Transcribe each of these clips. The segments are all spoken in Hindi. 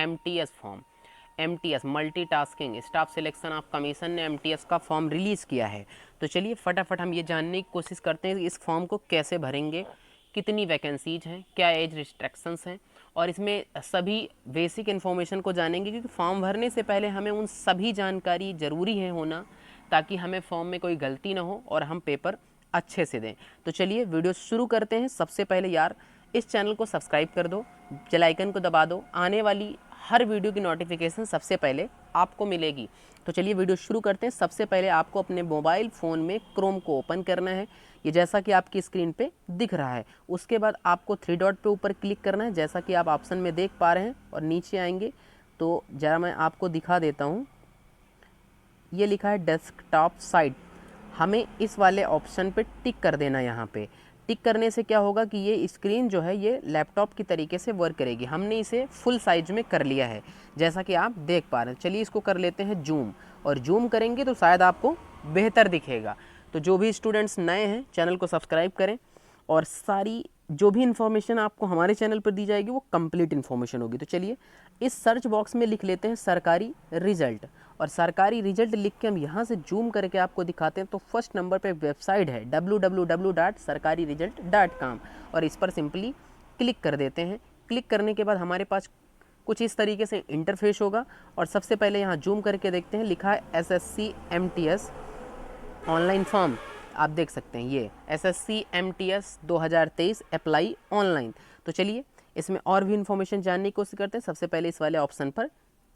MTS form, MTS multitasking staff selection of commission ने MTS का फॉर्म रिलीज़ किया है। तो चलिए फटाफट हम ये जानने की कोशिश करते हैं कि इस फॉर्म को कैसे भरेंगे, कितनी वैकेंसीज हैं, क्या एज रिस्ट्रिक्शंस हैं, और इसमें सभी बेसिक इन्फॉर्मेशन को जानेंगे, क्योंकि फॉर्म भरने से पहले हमें उन सभी जानकारी ज़रूरी है होना, ताकि हमें फॉर्म में कोई गलती ना हो और हम पेपर अच्छे से दें। तो चलिए वीडियो शुरू करते हैं। सबसे पहले यार इस चैनल को सब्सक्राइब कर दो, बेल आइकन को दबा दो, आने वाली हर वीडियो की नोटिफिकेशन सबसे पहले आपको मिलेगी। तो चलिए वीडियो शुरू करते हैं। सबसे पहले आपको अपने मोबाइल फ़ोन में क्रोम को ओपन करना है, ये जैसा कि आपकी स्क्रीन पे दिख रहा है। उसके बाद आपको थ्री डॉट पे ऊपर क्लिक करना है, जैसा कि आप ऑप्शन में देख पा रहे हैं, और नीचे आएंगे तो ज़रा मैं आपको दिखा देता हूँ। ये लिखा है डेस्कटॉप साइट, हमें इस वाले ऑप्शन पे टिक कर देना। यहाँ पे टिक करने से क्या होगा कि ये स्क्रीन जो है ये लैपटॉप की तरीके से वर्क करेगी। हमने इसे फुल साइज में कर लिया है, जैसा कि आप देख पा रहे हैं। चलिए इसको कर लेते हैं जूम, और जूम करेंगे तो शायद आपको बेहतर दिखेगा। तो जो भी स्टूडेंट्स नए हैं चैनल को सब्सक्राइब करें, और सारी जो भी इन्फॉर्मेशन आपको हमारे चैनल पर दी जाएगी वो कंप्लीट इन्फॉर्मेशन होगी। तो चलिए इस सर्च बॉक्स में लिख लेते हैं सरकारी रिजल्ट, और सरकारी रिजल्ट लिख के हम यहाँ से जूम करके आपको दिखाते हैं। तो फर्स्ट नंबर पे वेबसाइट है www.sarkariresult.com, और इस पर सिंपली क्लिक कर देते हैं। क्लिक करने के बाद हमारे पास कुछ इस तरीके से इंटरफेस होगा, और सबसे पहले यहाँ जूम करके देखते हैं, लिखा है SSC MTS ऑनलाइन फॉर्म। आप देख सकते हैं ये SSC MTS 2023 अप्लाई ऑनलाइन। तो चलिए इसमें और भी इन्फॉर्मेशन जानने की कोशिश करते हैं। सबसे पहले इस वाले ऑप्शन पर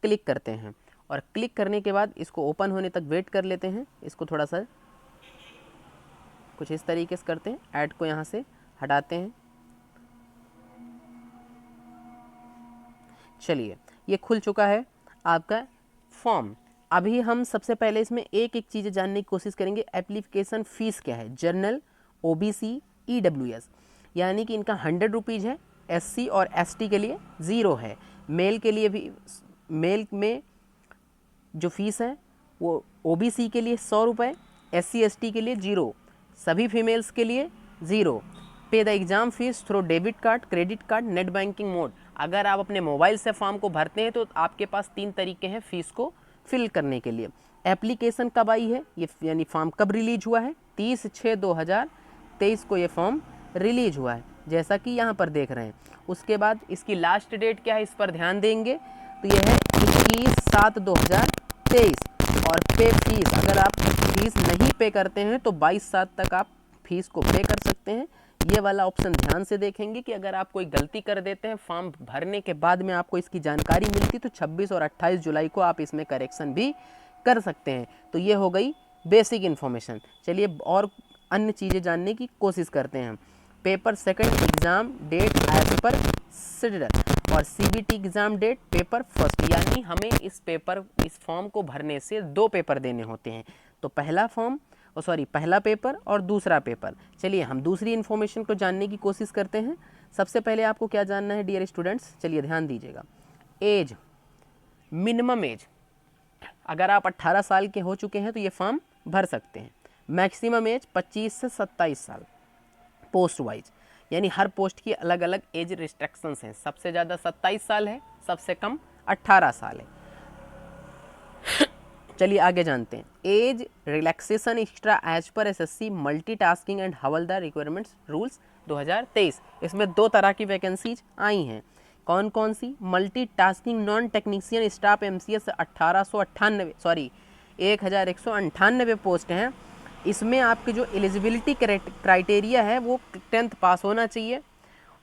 क्लिक करते हैं, और क्लिक करने के बाद इसको ओपन होने तक वेट कर लेते हैं। इसको थोड़ा सा कुछ इस तरीके से करते हैं, ऐड को यहाँ से हटाते हैं। चलिए ये खुल चुका है आपका फॉर्म। अभी हम सबसे पहले इसमें एक एक चीज़ें जानने की कोशिश करेंगे। एप्लीकेशन फ़ीस क्या है, जनरल, OBC, EWS, यानी कि इनका 100 रुपीज़ है। SC और ST के लिए 0 है। मेल के लिए भी, मेल में जो फीस है वो OBC के लिए 100 रुपये, SC ST के लिए 0, सभी फीमेल्स के लिए 0। पे the exam fees through debit card, credit card, net banking mode. अगर आप अपने मोबाइल से फॉर्म को भरते हैं तो आपके पास 3 तरीके हैं फ़ीस को फिल करने के लिए। एप्लीकेशन कब आई है ये, यानी फॉर्म कब रिलीज हुआ है, 30/6/2023 को ये फॉर्म रिलीज हुआ है, जैसा कि यहाँ पर देख रहे हैं। उसके बाद इसकी लास्ट डेट क्या है, इस पर ध्यान देंगे तो यह है 21/7/2023। और पे फीस, अगर आप फीस नहीं पे करते हैं तो 22/7 तक आप फीस को पे कर सकते हैं। ये वाला ऑप्शन ध्यान से देखेंगे कि अगर आप कोई गलती कर देते हैं फॉर्म भरने के बाद में आपको इसकी जानकारी मिलती तो 26 और 28 जुलाई को आप इसमें करेक्शन भी कर सकते हैं। तो ये हो गई बेसिक इन्फॉर्मेशन। चलिए और अन्य चीज़ें जानने की कोशिश करते हैं। Paper second exam date as per schedule, और CBT exam date paper first, यानी हमें इस फॉर्म को भरने से 2 पेपर देने होते हैं। तो पहला पेपर और दूसरा पेपर। चलिए हम दूसरी इन्फॉर्मेशन को जानने की कोशिश करते हैं। सबसे पहले आपको क्या जानना है डियर स्टूडेंट्स, चलिए ध्यान दीजिएगा। एज, मिनिमम एज, अगर आप 18 साल के हो चुके हैं तो ये फॉर्म भर सकते हैं। मैक्सिमम एज 25 से 27 साल। पोस्ट वाइज, यानी हर पोस्ट की अलग अलग एज रिस्ट्रिक्शंस हैं। सबसे ज़्यादा 27 साल है, सबसे कम 18 साल है। चलिए आगे जानते हैं। Age relaxation extra as per SSC multitasking and हवलदार रिक्वायरमेंट्स रूल्स 2023, इसमें 2 तरह की वैकेंसीज आई हैं। कौन कौन सी, multitasking non technician staff MCS 1198 post हैं। इसमें आपके जो एलिजिबिलिटी क्राइटेरिया है वो 10th पास होना चाहिए,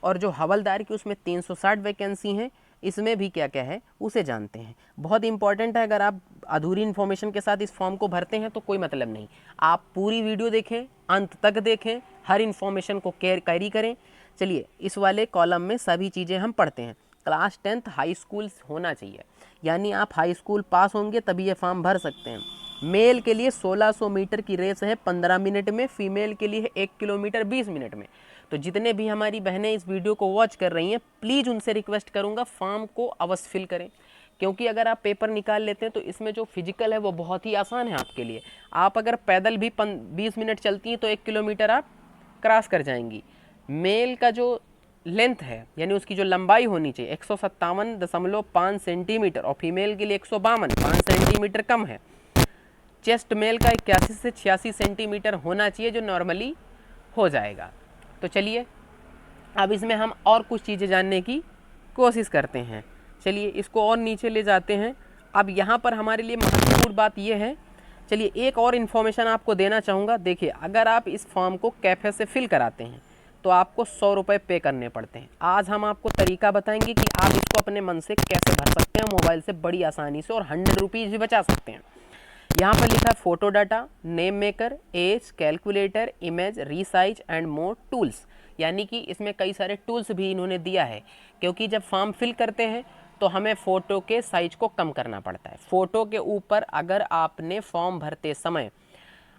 और जो हवलदार की उसमें 360 वैकेंसी हैं। इसमें भी क्या क्या है उसे जानते हैं। बहुत इंपॉर्टेंट है, अगर आप अधूरी इन्फॉर्मेशन के साथ इस फॉर्म को भरते हैं तो कोई मतलब नहीं। आप पूरी वीडियो देखें, अंत तक देखें, हर इन्फॉर्मेशन को कैरी करें। चलिए इस वाले कॉलम में सभी चीज़ें हम पढ़ते हैं। क्लास 10th हाई स्कूल होना चाहिए, यानी आप हाई स्कूल पास होंगे तभी ये फॉर्म भर सकते हैं। मेल के लिए 1600 मीटर की रेस है 15 मिनट में, फीमेल के लिए 1 किलोमीटर 20 मिनट में। तो जितने भी हमारी बहनें इस वीडियो को वॉच कर रही हैं, प्लीज़ उनसे रिक्वेस्ट करूंगा फॉर्म को अवश्य फिल करें, क्योंकि अगर आप पेपर निकाल लेते हैं तो इसमें जो फिजिकल है वो बहुत ही आसान है आपके लिए। आप अगर पैदल भी 20 मिनट चलती हैं तो 1 किलोमीटर आप क्रॉस कर जाएंगी। मेल का जो लेंथ है यानी उसकी जो लंबाई होनी चाहिए 157.5 सेंटीमीटर और फीमेल के लिए 152, 5 सेंटीमीटर कम है। चेस्ट मेल का 81 से 86 सेंटीमीटर होना चाहिए जो नॉर्मली हो जाएगा। तो चलिए अब इसमें हम और कुछ चीज़ें जानने की कोशिश करते हैं। चलिए इसको और नीचे ले जाते हैं। अब यहाँ पर हमारे लिए महत्वपूर्ण बात यह है, चलिए एक और इन्फॉर्मेशन आपको देना चाहूँगा। देखिए अगर आप इस फॉर्म को कैफ़े से फिल कराते हैं तो आपको 100 रुपये पे करने पड़ते हैं। आज हम आपको तरीका बताएंगे कि आप इसको अपने मन से कैसे भर सकते हैं मोबाइल से बड़ी आसानी से और 100 रुपीज़ भी बचा सकते हैं। यहाँ पर लिखा है photo data, name maker, age, calculator, image, resize and more tools, यानी कि इसमें कई सारे टूल्स भी इन्होंने दिया है, क्योंकि जब फॉर्म फिल करते हैं तो हमें फ़ोटो के साइज को कम करना पड़ता है। फ़ोटो के ऊपर अगर आपने फॉर्म भरते समय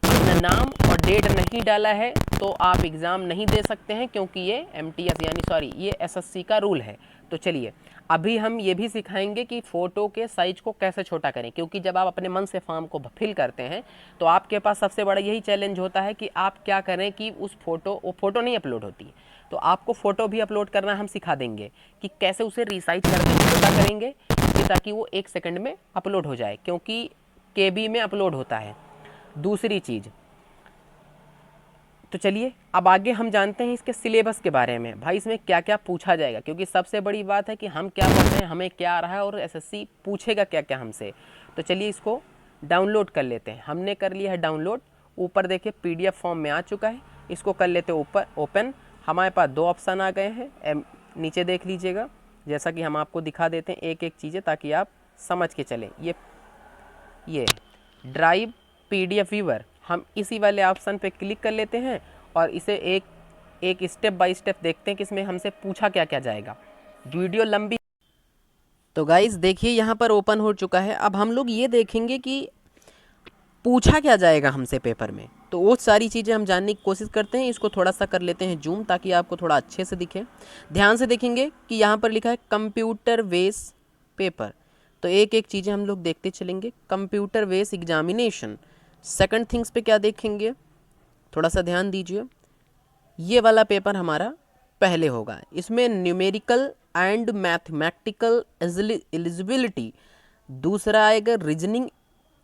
अपना नाम और डेट नहीं डाला है तो आप एग्ज़ाम नहीं दे सकते हैं, क्योंकि ये MTS यानी सॉरी ये SSC का रूल है। तो चलिए अभी हम ये भी सिखाएंगे कि फ़ोटो के साइज को कैसे छोटा करें, क्योंकि जब आप अपने मन से फॉर्म को फिल करते हैं तो आपके पास सबसे बड़ा यही चैलेंज होता है कि आप क्या करें कि उस वो फ़ोटो नहीं अपलोड होती, तो आपको फ़ोटो भी अपलोड करना हम सिखा देंगे कि कैसे उसे रिसाइज करके छोटा करेंगे कि ताकि वो 1 सेकंड में अपलोड हो जाए, क्योंकि KB में अपलोड होता है। दूसरी चीज़, तो चलिए अब आगे हम जानते हैं इसके सिलेबस के बारे में। भाई इसमें क्या क्या पूछा जाएगा, क्योंकि सबसे बड़ी बात है कि हम क्या पढ़ रहे हैं, हमें क्या आ रहा है और SSC पूछेगा क्या क्या हमसे। तो चलिए इसको डाउनलोड कर लेते हैं। हमने कर लिया है डाउनलोड। ऊपर देखिए PDF फॉर्म में आ चुका है, इसको कर लेते हैं ऊपर ओपन। हमारे पास 2 ऑप्शन आ गए हैं, नीचे देख लीजिएगा, जैसा कि हम आपको दिखा देते हैं एक एक चीज़ें ताकि आप समझ के चलें। ये ड्राइव PDF व्यूअर, हम इसी वाले ऑप्शन पे क्लिक कर लेते हैं और इसे एक स्टेप बाय स्टेप देखते हैं कि इसमें हमसे पूछा क्या क्या जाएगा। वीडियो लंबी, तो गाइस देखिए यहाँ पर ओपन हो चुका है। अब हम लोग ये देखेंगे कि पूछा क्या जाएगा हमसे पेपर में, तो वो सारी चीज़ें हम जानने की कोशिश करते हैं। इसको थोड़ा सा कर लेते हैं जूम ताकि आपको थोड़ा अच्छे से दिखे। ध्यान से देखेंगे कि यहाँ पर लिखा है कंप्यूटर बेस पेपर, तो एक एक चीज़ें हम लोग देखते चलेंगे। Computer base examination, second things पे क्या देखेंगे, थोड़ा सा ध्यान दीजिए। ये वाला पेपर हमारा पहले होगा, इसमें न्यूमेरिकल एंड मैथमेटिकल एलिजिबिलिटी। दूसरा आएगा reasoning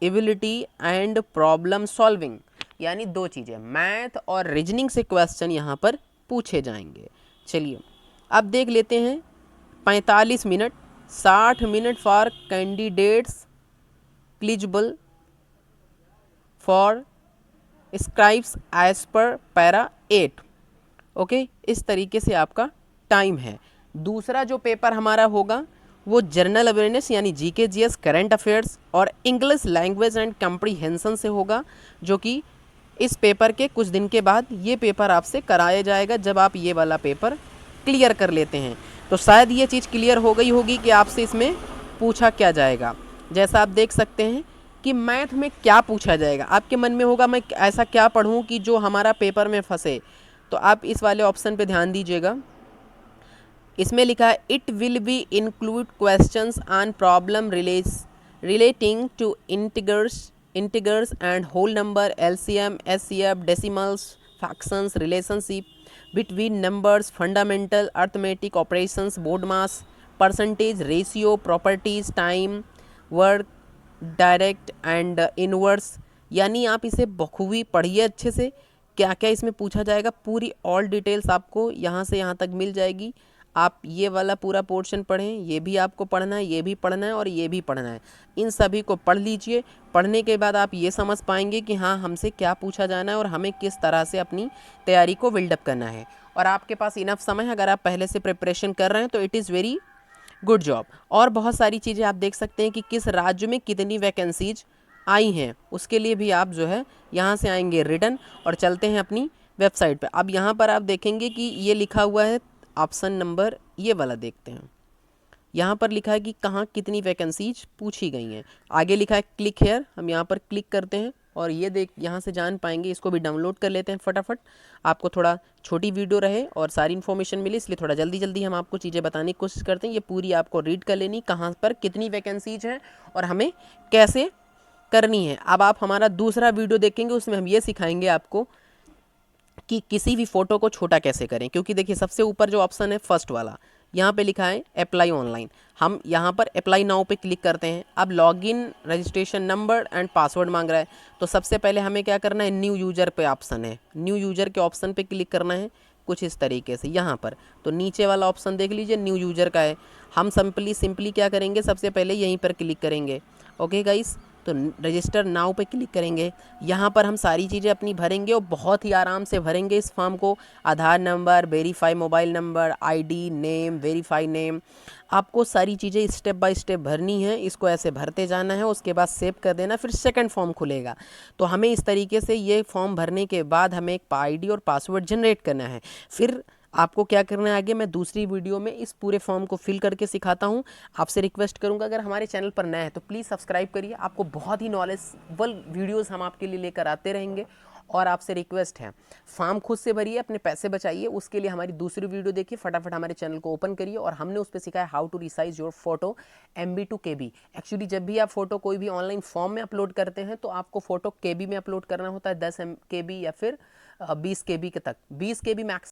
ability and problem solving, यानी 2 चीज़ें, मैथ और रीजनिंग से क्वेश्चन यहाँ पर पूछे जाएंगे। चलिए अब देख लेते हैं। 45 minute, 60 minute for candidates eligible for scribes as per para 8। Okay, इस तरीके से आपका टाइम है। दूसरा जो पेपर हमारा होगा वो जनरल अवेयरनेस यानी GK GS करंट अफेयर्स और इंग्लिश लैंग्वेज एंड कम्प्रीहेंशन से होगा, जो कि इस पेपर के कुछ दिन के बाद ये पेपर आपसे कराया जाएगा जब आप ये वाला पेपर क्लियर कर लेते हैं। तो शायद ये चीज़ क्लियर हो गई होगी कि आपसे इसमें पूछा क्या जाएगा। जैसा आप देख सकते हैं कि मैथ में क्या पूछा जाएगा, आपके मन में होगा मैं ऐसा क्या पढ़ूं कि जो हमारा पेपर में फंसे, तो आप इस वाले ऑप्शन पे ध्यान दीजिएगा। इसमें लिखा है it will be include questions on problem relating to integrals and whole number, LCM, SCF, decimals, fractions, relationship between numbers, fundamental arithmetic operations, BODMAS, percentage, ratio, properties, time, work, direct and inverse. यानी आप इसे बखूबी पढ़िए अच्छे से, क्या क्या इसमें पूछा जाएगा पूरी ऑल डिटेल्स आपको यहाँ से यहाँ तक मिल जाएगी। आप ये वाला पूरा पोर्शन पढ़ें, ये भी आपको पढ़ना है, ये भी पढ़ना है और ये भी पढ़ना है। इन सभी को पढ़ लीजिए। पढ़ने के बाद आप ये समझ पाएंगे कि हाँ हमसे क्या पूछा जाना है और हमें किस तरह से अपनी तैयारी को बिल्डअप करना है। और आपके पास इनफ समय है, अगर आप पहले से प्रिपरेशन कर रहे हैं तो it is very good job. और बहुत सारी चीज़ें आप देख सकते हैं कि किस राज्य में कितनी वैकेंसीज आई हैं, उसके लिए भी आप जो है यहाँ से आएंगे रिटर्न और चलते हैं अपनी वेबसाइट पे। अब यहाँ पर आप देखेंगे कि ये लिखा हुआ है ऑप्शन नंबर, ये वाला देखते हैं। यहाँ पर लिखा है कि कहाँ कितनी वैकेंसीज पूछी गई हैं। आगे लिखा है क्लिक हेयर, हम यहाँ पर क्लिक करते हैं और ये देख यहाँ से जान पाएंगे। इसको भी डाउनलोड कर लेते हैं फटाफट। आपको थोड़ा छोटी वीडियो रहे और सारी इन्फॉर्मेशन मिले, इसलिए थोड़ा जल्दी जल्दी हम आपको चीज़ें बताने की कोशिश करते हैं। ये पूरी आपको रीड कर लेनी, कहाँ पर कितनी वैकेंसीज हैं और हमें कैसे करनी है। अब आप हमारा दूसरा वीडियो देखेंगे, उसमें हम ये सिखाएंगे आपको कि किसी भी फ़ोटो को छोटा कैसे करें, क्योंकि देखिए सबसे ऊपर जो ऑप्शन है फर्स्ट वाला, यहाँ पे लिखा है अप्लाई ऑनलाइन। हम यहाँ पर अप्लाई नाउ पे क्लिक करते हैं। अब login, registration number and password मांग रहा है, तो सबसे पहले हमें क्या करना है, न्यू यूज़र पे ऑप्शन है, न्यू यूज़र के ऑप्शन पे क्लिक करना है कुछ इस तरीके से यहाँ पर। तो नीचे वाला ऑप्शन देख लीजिए न्यू यूज़र का है। हम सिंपली क्या करेंगे, सबसे पहले यहीं पर क्लिक करेंगे। ओके गाइस, तो रजिस्टर नाउ पे क्लिक करेंगे। यहाँ पर हम सारी चीज़ें अपनी भरेंगे और बहुत ही आराम से भरेंगे इस फॉर्म को। Aadhaar number, verify mobile number, ID, name, verify name, आपको सारी चीज़ें स्टेप बाय स्टेप भरनी है। इसको ऐसे भरते जाना है, उसके बाद सेव कर देना, फिर सेकंड फॉर्म खुलेगा। तो हमें इस तरीके से ये फॉर्म भरने के बाद हमें एक आईडी और पासवर्ड जनरेट करना है। फिर आपको क्या करना है आगे, मैं दूसरी वीडियो में इस पूरे फॉर्म को फिल करके सिखाता हूँ। आपसे रिक्वेस्ट करूँगा अगर हमारे चैनल पर नए हैं तो प्लीज़ सब्सक्राइब करिए। आपको बहुत ही नॉलेजेबल वीडियोस हम आपके लिए लेकर आते रहेंगे। और आपसे रिक्वेस्ट है, फॉर्म खुद से भरिए, अपने पैसे बचाइए। उसके लिए हमारी दूसरी वीडियो देखिए, फटाफट हमारे चैनल को ओपन करिए। और हमने उस पर सिखाया how to resize your photo MB to KB। Actually जब भी आप फोटो कोई भी ऑनलाइन फॉर्म में अपलोड करते हैं तो आपको फोटो KB में अपलोड करना होता है, 10 KB या फिर 20 KB के तक, 20 KB मैक्स